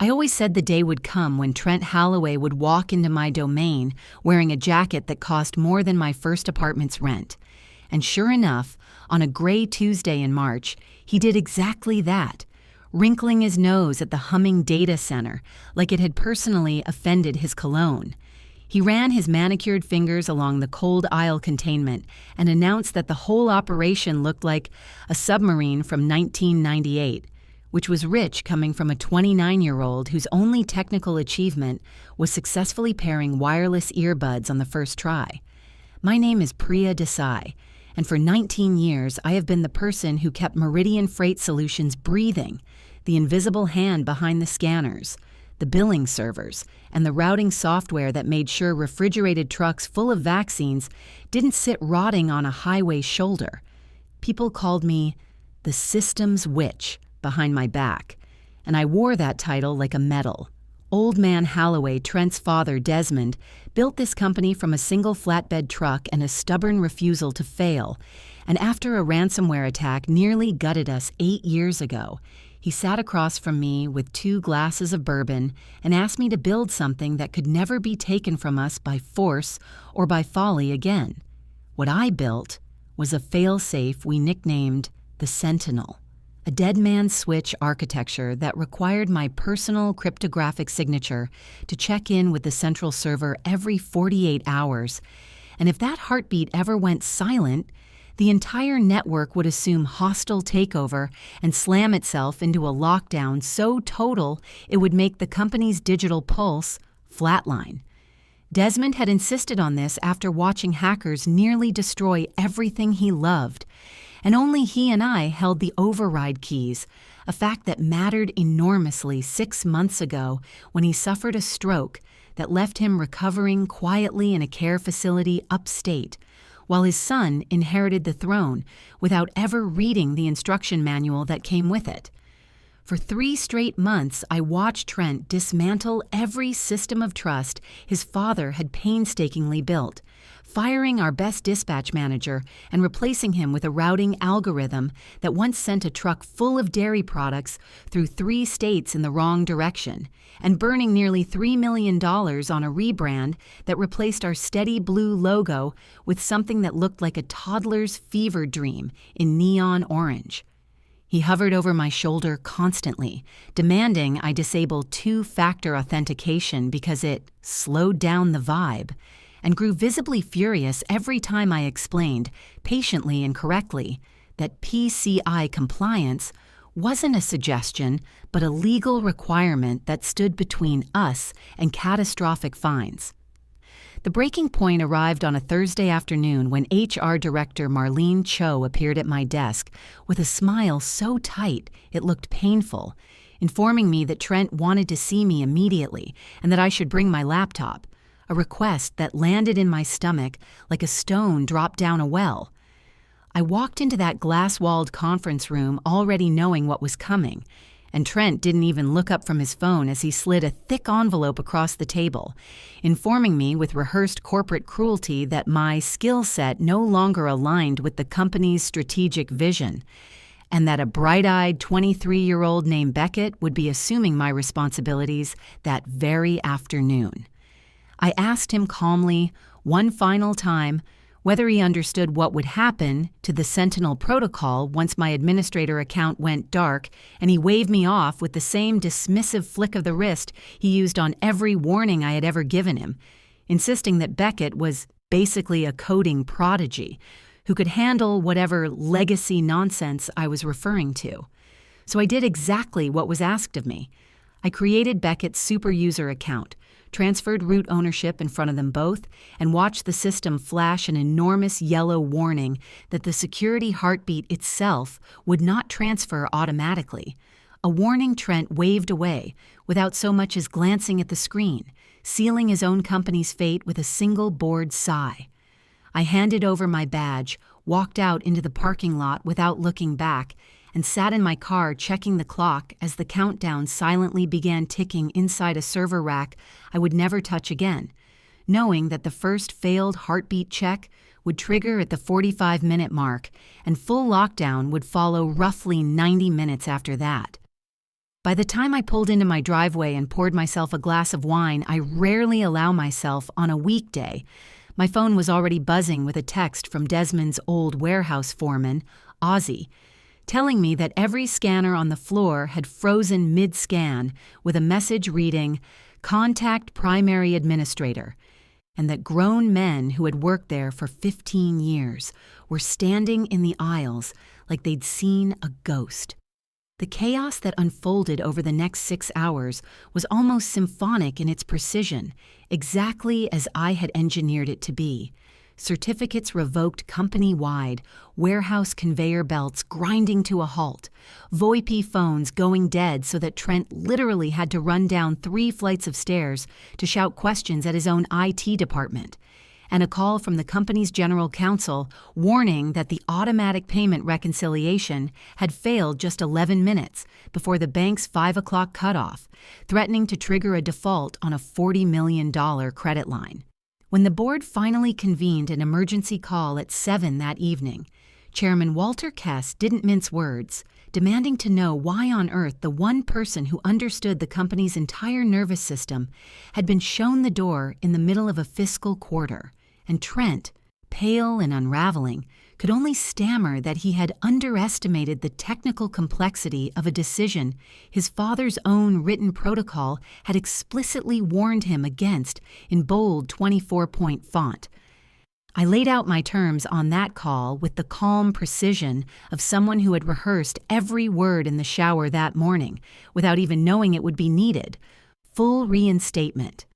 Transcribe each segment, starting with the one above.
I always said the day would come when Trent Holloway would walk into my domain wearing a jacket that cost more than my first apartment's rent. And sure enough, on a gray Tuesday in March, he did exactly that, wrinkling his nose at the humming data center like it had personally offended his cologne. He ran his manicured fingers along the cold aisle containment and announced that the whole operation looked like a submarine from 1998, which was rich coming from a 29-year-old whose only technical achievement was successfully pairing wireless earbuds on the first try. My name is Priya Desai, and for 19 years I have been the person who kept Meridian Freight Solutions breathing, the invisible hand behind the scanners, the billing servers, and the routing software that made sure refrigerated trucks full of vaccines didn't sit rotting on a highway shoulder. People called me the systems witch behind my back, and I wore that title like a medal. Old Man Holloway, Trent's father, Desmond, built this company from a single flatbed truck and a stubborn refusal to fail, and after a ransomware attack nearly gutted us 8 years ago, he sat across from me with 2 glasses of bourbon and asked me to build something that could never be taken from us by force or by folly again. What I built was a fail-safe we nicknamed the Sentinel, a dead man's switch architecture that required my personal cryptographic signature to check in with the central server every 48 hours, and if that heartbeat ever went silent, the entire network would assume hostile takeover and slam itself into a lockdown so total it would make the company's digital pulse flatline. Desmond had insisted on this after watching hackers nearly destroy everything he loved, and only he and I held the override keys, a fact that mattered enormously 6 months ago when he suffered a stroke that left him recovering quietly in a care facility upstate, while his son inherited the throne without ever reading the instruction manual that came with it. For 3 straight months, I watched Trent dismantle every system of trust his father had painstakingly built, firing our best dispatch manager and replacing him with a routing algorithm that once sent a truck full of dairy products through 3 states in the wrong direction, and burning nearly $3 million on a rebrand that replaced our steady blue logo with something that looked like a toddler's fever dream in neon orange. He hovered over my shoulder constantly, demanding I disable 2-factor authentication because it slowed down the vibe, and grew visibly furious every time I explained, patiently and correctly, that PCI compliance wasn't a suggestion, but a legal requirement that stood between us and catastrophic fines. The breaking point arrived on a Thursday afternoon when HR Director Marlene Cho appeared at my desk with a smile so tight it looked painful, informing me that Trent wanted to see me immediately and that I should bring my laptop, a request that landed in my stomach like a stone dropped down a well. I walked into that glass-walled conference room already knowing what was coming, and Trent didn't even look up from his phone as he slid a thick envelope across the table, informing me with rehearsed corporate cruelty that my skill set no longer aligned with the company's strategic vision, and that a bright-eyed 23-year-old named Beckett would be assuming my responsibilities that very afternoon. I asked him calmly, one final time, whether he understood what would happen to the Sentinel protocol once my administrator account went dark and he waved me off with the same dismissive flick of the wrist he used on every warning I had ever given him, insisting that Beckett was basically a coding prodigy who could handle whatever legacy nonsense I was referring to. So I did exactly what was asked of me. I created Beckett's super user account, transferred root ownership in front of them both, and watched the system flash an enormous yellow warning that the security heartbeat itself would not transfer automatically, a warning Trent waved away without so much as glancing at the screen, sealing his own company's fate with a single bored sigh. I handed over my badge, walked out into the parking lot without looking back, and sat in my car checking the clock as the countdown silently began ticking inside a server rack I would never touch again, knowing that the first failed heartbeat check would trigger at the 45-minute mark, and full lockdown would follow roughly 90 minutes after that. By the time I pulled into my driveway and poured myself a glass of wine I rarely allow myself on a weekday, my phone was already buzzing with a text from Desmond's old warehouse foreman, Ozzy, telling me that every scanner on the floor had frozen mid-scan with a message reading, "Contact primary administrator," and that grown men who had worked there for 15 years were standing in the aisles like they'd seen a ghost. The chaos that unfolded over the next 6 hours was almost symphonic in its precision, exactly as I had engineered it to be. Certificates revoked company-wide, warehouse conveyor belts grinding to a halt, VoIP phones going dead so that Trent literally had to run down 3 flights of stairs to shout questions at his own IT department, and a call from the company's general counsel warning that the automatic payment reconciliation had failed just 11 minutes before the bank's 5 o'clock cutoff, threatening to trigger a default on a $40 million credit line. When the board finally convened an emergency call at 7 that evening, Chairman Walter Kess didn't mince words, demanding to know why on earth the one person who understood the company's entire nervous system had been shown the door in the middle of a fiscal quarter, and Trent, pale and unraveling, could only stammer that he had underestimated the technical complexity of a decision his father's own written protocol had explicitly warned him against in bold 24-point font. I laid out my terms on that call with the calm precision of someone who had rehearsed every word in the shower that morning without even knowing it would be needed. Full reinstatement.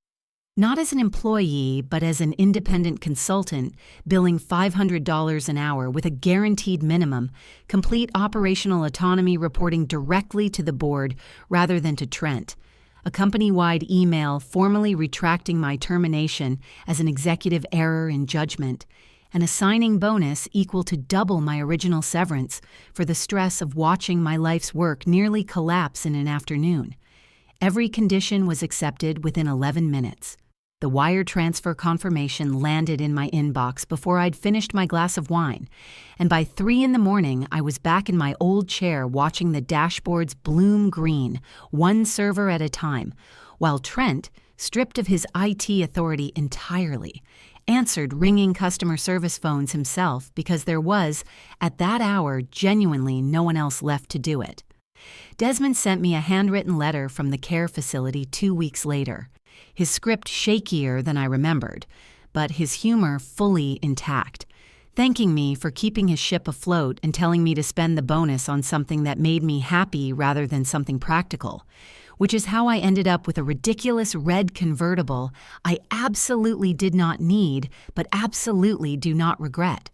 Not as an employee, but as an independent consultant, billing $500 an hour with a guaranteed minimum, complete operational autonomy reporting directly to the board rather than to Trent, a company-wide email formally retracting my termination as an executive error in judgment, and a signing bonus equal to double my original severance for the stress of watching my life's work nearly collapse in an afternoon. Every condition was accepted within 11 minutes. The wire transfer confirmation landed in my inbox before I'd finished my glass of wine, and by 3 a.m, I was back in my old chair watching the dashboards bloom green, one server at a time, while Trent, stripped of his IT authority entirely, answered ringing customer service phones himself because there was, at that hour, genuinely no one else left to do it. Desmond sent me a handwritten letter from the care facility 2 weeks later. His script shakier than I remembered, but his humor fully intact, thanking me for keeping his ship afloat and telling me to spend the bonus on something that made me happy rather than something practical, which is how I ended up with a ridiculous red convertible I absolutely did not need, but absolutely do not regret.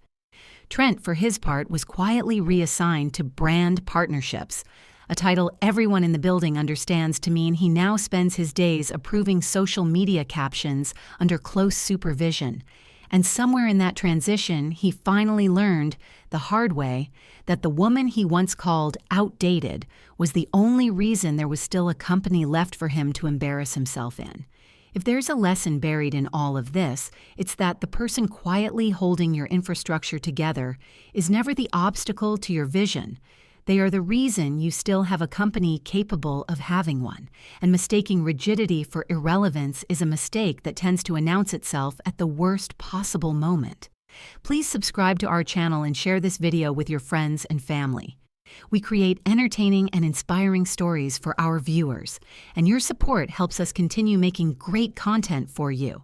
Trent, for his part, was quietly reassigned to brand partnerships, a title everyone in the building understands to mean he now spends his days approving social media captions under close supervision. And somewhere in that transition, he finally learned, the hard way, that the woman he once called outdated was the only reason there was still a company left for him to embarrass himself in. If there's a lesson buried in all of this, it's that the person quietly holding your infrastructure together is never the obstacle to your vision. They are the reason you still have a company capable of having one, and mistaking rigidity for irrelevance is a mistake that tends to announce itself at the worst possible moment. Please subscribe to our channel and share this video with your friends and family. We create entertaining and inspiring stories for our viewers, and your support helps us continue making great content for you.